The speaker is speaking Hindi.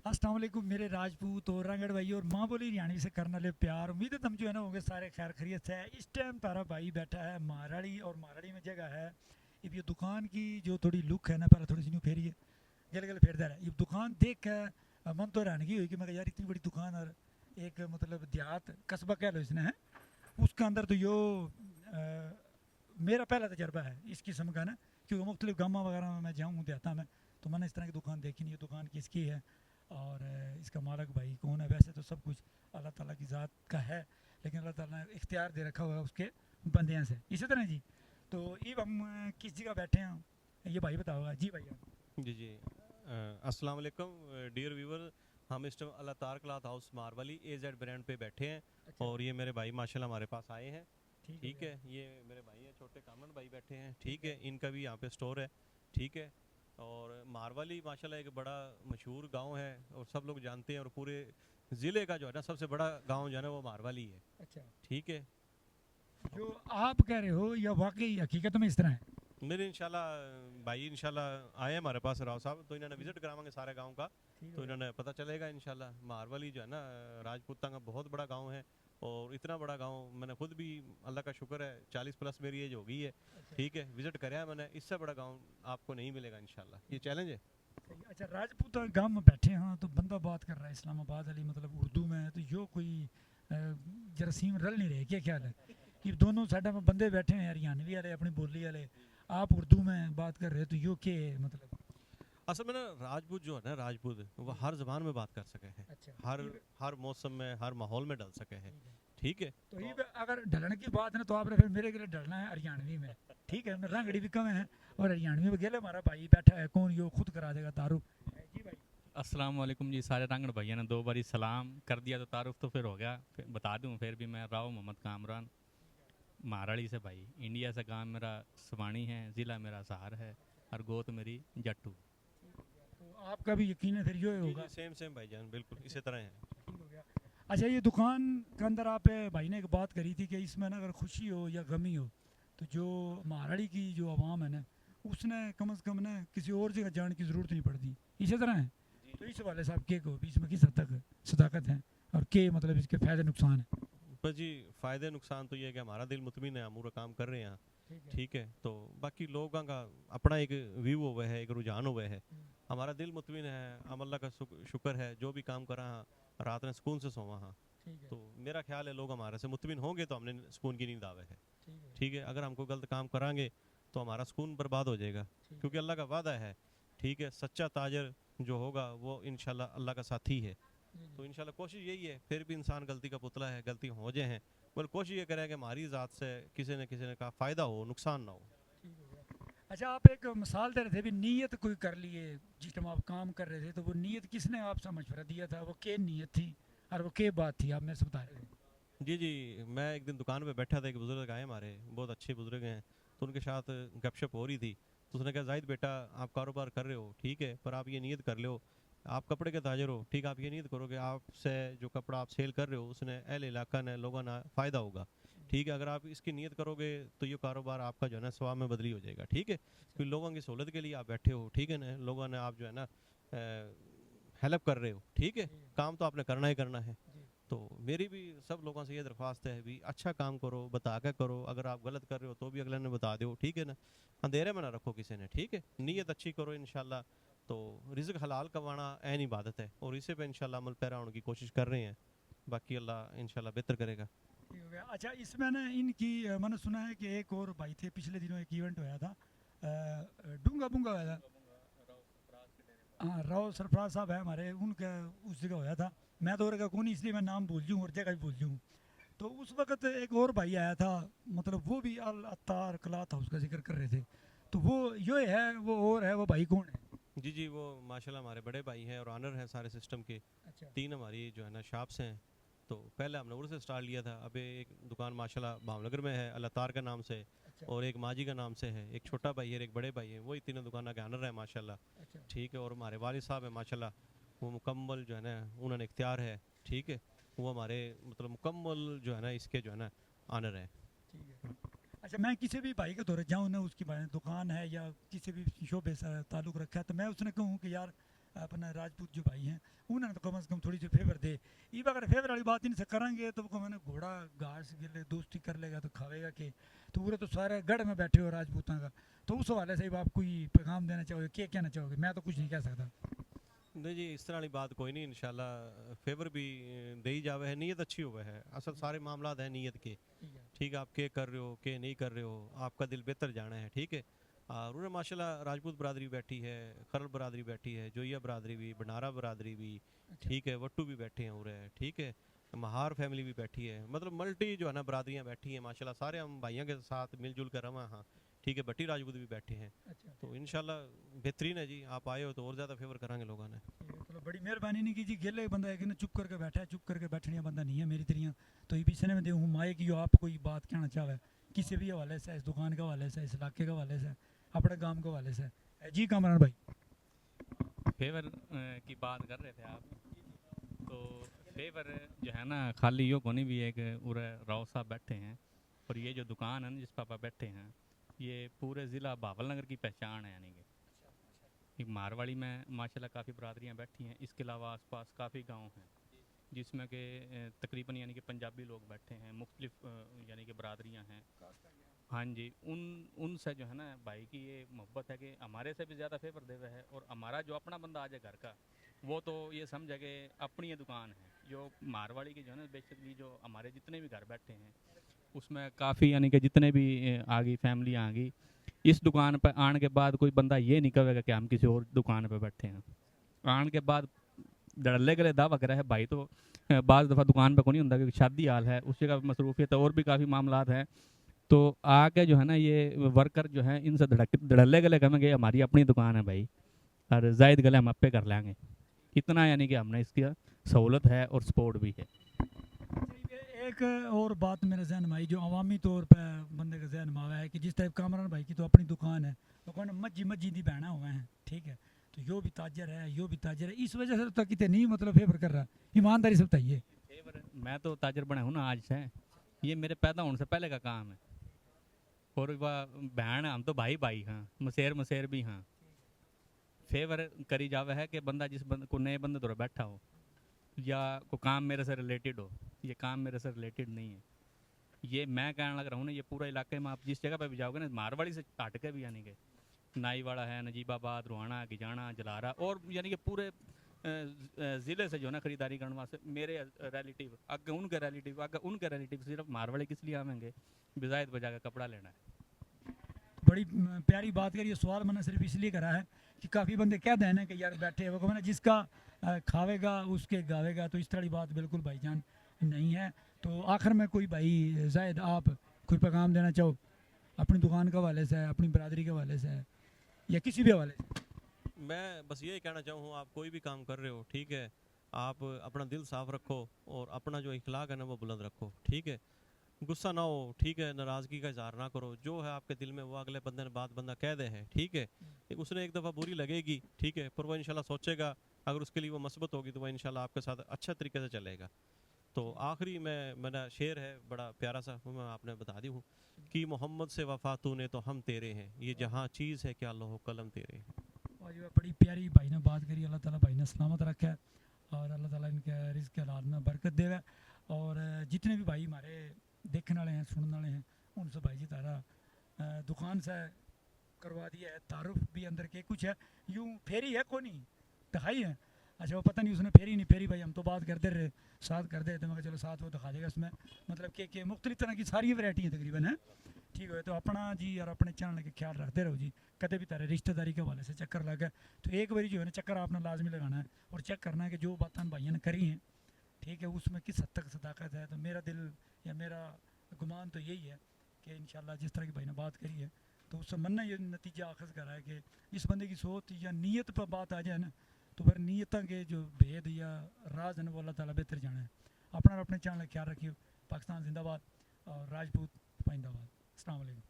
अस्सलाम वालेकुम मेरे राजपूत और रंगड़ भाई और माँ बोली हरियाणवी से करने वाले प्यार। उम्मीद है तुम जो है ना होंगे सारे खैर खैरियत से है। इस टाइम तारा भाई बैठा है माराड़ी और माराड़ी में जगह है। अब ये दुकान की जो थोड़ी लुक है ना पहले थोड़ी सी न्यू फेरी है गल गल फेरदा रहा ये दुकान देख के मन तो हैरानगी हुई कि मैं कहा, यार इतनी बड़ी दुकान और एक मतलब देहात कस्बा कह लो इसने है उसके अंदर तो यो मेरा पहला तजर्बा है इस किस्म का ना। क्योंकि मुख्तलिफ गामा वगैरह में मैं जाऊँ देहाता में तो मैंने इस तरह की दुकान देखी नहीं। ये दुकान किसकी है और इसका मालिक भाई कौन है। वैसे तो सब कुछ अल्लाह ताला की ज़ात का है लेकिन अल्लाह ताला ने इख्तियार दे रखा हुआ है उसके बंदियां से इसी तरह जी। तो ये हम किस जगह बैठे हैं ये भाई बताओगा जी भैया। जी जी। अस्सलाम वालेकुम डियर व्यूवर। हम इस टाइम अल्लाह तार क्लॉथ हाउस मारवाली AZ ब्रांड पे बैठे हैं। अच्छा और ये मेरे भाई माशाल्लाह हमारे पास आए हैं। ठीक है ठीक भैया। है, ये मेरे भाई हैं, छोटे कामन भाई बैठे हैं। ठीक ठीक है, है इनका भी यहाँ पे स्टोर है। ठीक है। और मारवाली माशाल्लाह एक बड़ा मशहूर गांव है और सब लोग जानते हैं। और पूरे ज़िले का जो है ना सबसे बड़ा गांव जो है ना वो मारवाली है। अच्छा ठीक है। जो आप कह रहे हो या वाकई हकीकत में इस तरह है। मेरे इंशाल्लाह भाई इंशाल्लाह आए हमारे पास राव साहब, तो इन्होंने ठीक विजिट करावांगे सारे गांव का। ठीक है तो भैया। इन्होंने पता चलेगा इंशाल्लाह। मारवाली जो है ना राजपूतां का बहुत बड़ा गांव है। और इतना बड़ा गांव मैंने खुद भी, अल्लाह का शुक्र है, 40 प्लस मेरी एज हो गई है। अच्छा ठीक है, विजिट कराया मैंने। इससे बड़ा गांव आपको नहीं मिलेगा इंशाल्लाह, ये ठीक है चैलेंज है। सही। अच्छा राजपूत गांव में बैठे हैं तो बंदा बात कर रहा है इस्लामाबाद वाली मतलब उर्दू में है तो यो कोई जरासीम रल नहीं रहे क्या ख्याल है कि दोनों साइड में बंदे बैठे हैं हरियाणवी वाले अपनी बोली वाले आप उर्दू में बात कर रहे हो तो यो क्या है मतलब। असल में ना राजपूत जो है ना, राजपूत वो जी हर जबान में बात कर सके हैं। अच्छा हर ये हर मौसम में, हर माहौल में डल सके हैं। ठीक है। ठीक है। तो ये तो अगर ढलने की बात है ना तो आपने फिर मेरे के लिए ढलना है हरियाणवी में। ठीक है मैं रंगड़ी भी कम है और हरियाणवी में गेले हमारा भाई बैठा है कौन यो खुद करा देगा तारुफ जी भाई। अस्सलाम वालेकुम जी। सारे रांगड़ भैया ने दो बारी सलाम कर दिया तो तारुफ तो फिर हो गया। फिर बता दूं फिर भी मैं राव मोहम्मद कामरान महाराड़ी से भाई। इंडिया से गांव मेरा सवाणी है, ज़िला मेरा सहार है और गोत मेरी जट्टू। तो आपका भी यकीन है फिर यो ही जी होगा। जी, सेम सेम भाईजान, बिल्कुल अच्छा इसी तरह है। ठीक हो गया। अच्छा ये दुकान के अंदर आप भाई ने एक बात करी थी कि इसमें ना अगर खुशी हो या गमी हो तो जो महाराड़ी की जो आवाम है ना उसने कम से कम ना किसी और जगह जाने की ज़रूरत नहीं पड़ती इसी तरह है। तो इस वाले साहब के को भी इसमें किस हद तक सदाकत है और के मतलब इसके फ़ायदे नुकसान है। पर जी, फ़ायदे नुकसान तो ये है कि हमारा दिल मुतमिन है, हम पूरा काम कर रहे हैं यहाँ। ठीक है। ठीक है। तो बाकी लोगों का अपना एक व्यू हुआ है, एक रुझान हुआ है। हमारा दिल मुतमिन है, हम अल्लाह का शुक्र है, जो भी काम करा हाँ, रात में सुकून से सोवा हाँ। ठीक है। तो मेरा ख्याल है लोग हमारे से मुतमिन होंगे तो हमने सुकून की नींद आवे है। ठीक है। ठीक है, अगर हमको गलत काम करांगे तो हमारा सुकून बर्बाद हो जाएगा। ठीक है। क्योंकि अल्लाह का वादा है। ठीक है, सच्चा ताजर जो होगा वो इंशाल्लाह अल्लाह का साथी है। जी तो जी इंशाल्लाह कोशिश यही है, फिर भी इंसान गलती का पुतला है, गलती हो जाए हैं। बल कोशिश ये करें कि हमारी ज़ात से किसी न का फ़ायदा हो, नुकसान ना हो। ठीक हो गया। अच्छा आप एक मिसाल दे रहे थे भी नीयत कोई कर लिए जिस टाइम आप काम कर रहे थे तो वो नीयत किसने आपसे मशवरा दिया था वो क्या नीयत थी और वो क्या बात थी आप मेरे से बता रहे थे। जी जी, मैं एक दिन दुकान पे बैठा था, एक बुज़ुर्ग आए हमारे, बहुत अच्छे बुज़ुर्ग हैं। तो उनके साथ गपशप हो रही थी। तो उसने कहा, जाहिद बेटा आप कारोबार कर रहे हो ठीक है, पर आप ये नीयत कर लो, आप कपड़े के ताजर हो। ठीक है, आप ये नीयत करोगे आपसे जो कपड़ा आप सेल कर रहे हो उसने अहल इलाका ने लोगों ने फ़ायदा होगा। ठीक है, अगर आप इसकी नीयत करोगे तो ये कारोबार आपका जो है ना सवाब में बदली हो जाएगा। ठीक है, अच्छा फिर लोगों की सहूलत के लिए आप बैठे हो। ठीक है ना, लोगों ने आप जो है ना हेल्प कर रहे हो। ठीक है, ठीक काम तो आपने करना ही करना है। जी तो मेरी भी सब लोगों से ये दरख्वास्त है भी, अच्छा काम करो, बता के करो। अगर आप गलत कर रहे हो तो भी अगले ने बता दो। ठीक है ना, अंधेरे में ना रखो किसी ने। ठीक है, ठीक नीयत अच्छी करो इंशाल्लाह। तो रिज़्क हलाल कमाना ऐन इबादत है और इसे पे इंशाल्लाह अमल पैरा होने की कोशिश कर रहे हैं। बाकी अल्लाह इंशाल्लाह बेहतर करेगा। ठीक हो गया। अच्छा इसमें ना इनकी मैंने सुना है कि एक और भाई थे पिछले दिनों एक इवेंट होया था डूंगा बुंगा होया था। हाँ राव सरफराज साहब है हमारे उनका उस जगह होया था। मैं तो उनका कौन इसलिए मैं नाम भूल जाऊँ और जगह भी भूल जाऊँ। तो उस वक्त एक और भाई आया था मतलब वो भी अल अत्तार क्लॉथ हाउस का जिक्र कर रहे थे। तो वो यो है वो और है वो भाई कौन है। जी जी, वो माशाल्लाह हमारे बड़े भाई हैं और ऑनर हैं सारे सिस्टम के। अच्छा 3 हमारी जो है ना शॉप्स हैं। तो पहले हमने उधर से स्टार्ट लिया था, अब एक दुकान माशाल्लाह भावनगर में है अल्लाह तार के नाम से। अच्छा और एक माजी का नाम से है, एक अच्छा छोटा भाई है और एक बड़े भाई है, वही तीनों दुकान के ऑनर है माशाल्लाह। अच्छा ठीक है, और हमारे वालिद साहब है माशाल्लाह, वो मुकम्मल जो है ना उन्होंने इख्तियार है। ठीक है, वो हमारे मतलब मुकम्मल जो है ना इसके जो है ना ऑनर है। ठीक है। अच्छा मैं किसी भी भाई के दौरे जाऊँ ना उसकी दुकान है या किसी भी शोबे से ताल्लुक़ रखा है तो मैं उसने कहूँ कि यार अपना राजपूत जो भाई हैं उन्होंने तो कम से कम थोड़ी सी फेवर दे। ये अगर फेवर वाली बात इनसे करेंगे तो को मैंने घोड़ा घास गिले दोस्ती कर लेगा तो खावेगा कि, तो पूरे तो सारे गढ़ में बैठे हो राजपूतों का। तो उस हवाले से आप कोई पैगाम देना चाहोगे, क्या कहना चाहोगे? मैं तो कुछ नहीं कह सकता। नहीं जी, इस तरह वाली बात कोई नहीं, इंशाल्लाह फेवर भी दे ही जावे है, नीयत अच्छी हुआ है। असल सारे मामला है नीयत के, ठीक है। आप के कर रहे हो के नहीं कर रहे हो, आपका दिल बेहतर जाना है, ठीक है। और उन्हें माशाल्लाह राजपूत बरादरी बैठी है, खरल बरादरी बैठी है, जोइया बरादरी भी, बनारा बरादरी भी, ठीक है, वट्टू भी बैठे हैं उरे, ठीक है, महार फैमिली भी बैठी है, मतलब मल्टी जो है ना बरादरियाँ बैठी हैं माशाल्लाह। सारे हम भाइयों के साथ मिलजुल कर रवा हाँ, ठीक है। भट्टी राजपूत भी बैठे हैं, तो इंशाल्लाह बेहतरीन है जी। आप आए हो तो और ज़्यादा फेवर करांगे लोगों ने। चलो बड़ी मेहरबानी नहीं की जी। गेले बंदा है कि ना चुप करके बैठा है, चुप करके बैठने बंदा नहीं है मेरी तरियाँ। तो ये पीछे में दे हूँ माए की आप कोई बात कहना चाहे किसी भी हवाले से, इस दुकान के हवाले से, इस इलाके के हवाले से, अपने गांव के हवाले से। जी कामरान भाई, फेवर की बात कर रहे थे आप, तो फेवर जो है ना खाली यो कोनी भी एक उरे राव साहब बैठे हैं, और ये जो दुकान है ना जिस पापा बैठे हैं, ये पूरे ज़िला बावल नगर की पहचान है। यानी कि मारवाड़ी में माशाल्लाह काफ़ी बरादरियाँ बैठी हैं, इसके अलावा आसपास काफ़ी गांव हैं जिसमें कि तकरीबन यानी कि पंजाबी लोग बैठे हैं, मुख्तलिफ यानी कि बरादरियाँ हैं। हाँ जी, उनसे जो है ना भाई की ये मोहब्बत है कि हमारे से भी ज़्यादा फेवर दे हुए है, और हमारा जो अपना बंदा आ जाए घर का, वो तो ये समझे कि अपनी ये दुकान है। जो मारवाड़ी की जो है ना बेसिकली जो हमारे जितने भी घर बैठे हैं उसमें काफ़ी यानी कि जितने भी आ गई फैमिलियाँ आ गई, इस दुकान पर आने के बाद कोई बंदा ये नहीं कहेगा कि हम किसी और दुकान पर बैठे हैं। आने के बाद धड़ल्ले गले दावा करा है भाई, तो बाज़ दफ़ा दुकान पर को नहीं होता क्योंकि शादी हाल है, उस जगह मसरूफियत और भी काफ़ी मामला हैं। तो आके जो है ना ये वर्कर जो है इनसे धड़ल्ले गले कहेंगे हमारी अपनी दुकान है भाई, और जायद गले हम अपे कर लेंगे। इतना यानी कि हमने इसकी सहूलत है और सपोर्ट भी है। एक और बात मेरे जहन में आई जो अवामी तौर पर बंदे के जहन में आया है कि जिस टाइप कामरान भाई की तो अपनी दुकान है, तो कौन मज्जी मज्जी दी बहना हुए हैं, ठीक है। तो यो भी ताजर है, यो भी ताजर है, इस वजह से तो कितने नहीं मतलब फेवर कर रहा, ईमानदारी से बताइए। मैं तो ताजर बना हूँ ना आज से, ये मेरे पैदा होने से पहले का काम है। और वह बहन हम तो भाई भाई हाँ, मसेर मसेर भी हाँ। फेवर करी जावे है कि बंदा जिस बंद को नए बंदे दौरा बैठा हो या को काम मेरे से रिलेटेड हो, ये काम मेरे से रिलेटेड नहीं है। ये मैं कहने लग रहा हूँ ना, ये पूरा इलाके में आप जिस जगह पे भी जाओगे ना, मारवाड़ी से हट के भी यानी कि नाईवाड़ा है, नजीबाबाद, रुहाना, गिजाना, जलारा, और यानी कि पूरे ज़िले से जो है ना ख़रीदारी करने वास्ते मेरे रिलेटिव आगे उनके रिलेटिव सिर्फ मारवाड़ी किस लिए आवेंगे, बिजायद बजा का कपड़ा लेना है। बड़ी प्यारी बात करी। सवाल मैंने सिर्फ इसलिए करा है कि काफ़ी बंदे कह देना कि यार बैठे वो मैंने जिसका खावेगा उसके गावेगा, तो इस तरह की बात बिल्कुल भाईजान नहीं है। तो आखिर में कोई भाई जायद आप कोई पैगाम देना चाहो अपनी दुकान के हवाले से, अपनी बरादरी के हवाले से, या किसी भी हवाले से? मैं बस यही कहना चाहूँ, आप कोई भी काम कर रहे हो, ठीक है, आप अपना दिल साफ रखो और अपना जो इखलाक है ना वो बुलंद रखो, ठीक है। गुस्सा ना हो, ठीक है, नाराज़गी का इजहार ना करो। जो है आपके दिल में वो अगले बंदे ने बात बंदा कह दे है, ठीक है। उसने एक दफ़ा बुरी लगेगी, ठीक है, पर वो इंशाल्लाह सोचेगा, अगर उसके लिए वो मस्बत होगी तो वह इंशाल्लाह आपके साथ अच्छा तरीके से चलेगा। तो आखिरी में मेरा शेर है बड़ा प्यारा सा, वो मैं आपने बता दी हूँ कि मोहम्मद से वफ़ा तूने तो हम तेरे हैं, ये जहाँ चीज़ है क्या लोहो कलम तेरे हैं। बड़ी प्यारी भाई ने बात करी। अल्लाह ताला भाई ने सलामत रखा है और अल्लाह ताला इनके रिज़्क़ के हालात में बरकत देवे। और जितने भी भाई हमारे देखने वाले हैं, सुनने वाले हैं, उनसे भाई जी तारा दुकान से करवा दिया है तारुफ भी अंदर के कुछ है, यूँ फेरी है कौन नहीं दिखाई है। अच्छा वो पता नहीं उसने फेरी नहीं फेरी, भाई हम तो बात करते रहे साथ करते थे, मगर चलो साथ वो दिखा देगा इसमें, मतलब कि मुख्तलिफ तरह की सारी वैरायटी है तकरीबन है, ठीक है। तो अपना जी और अपने चैनल के ख्याल रखते रहो जी। कदे भी तारे रिश्तेदारी के हवाले से चक्कर लगा तो एक बारी जो है ना चक्कर आपने लाजमी लगाना है और चेक करना है कि जो बातें भाइयों ने करी हैं, ठीक है, उसमें किस हद तक सदाकत है। तो मेरा दिल या मेरा गुमान तो यही है कि इंशाल्लाह जिस तरह की भाई ने बात करी है तो उससे मनना ये नतीजा आखिर कर रहा है कि इस बंदे की सोच या नीयत पर बात आ जाए ना, तो फिर नीयतों के जो भेद या राज है वो अल्लाह ताला बेहतर जाना है। अपना और अपने चैनल का ख्याल रखिए। पाकिस्तान जिंदाबाद और राजपूत पाइंदाबाद। अस्सलाम वालेकुम।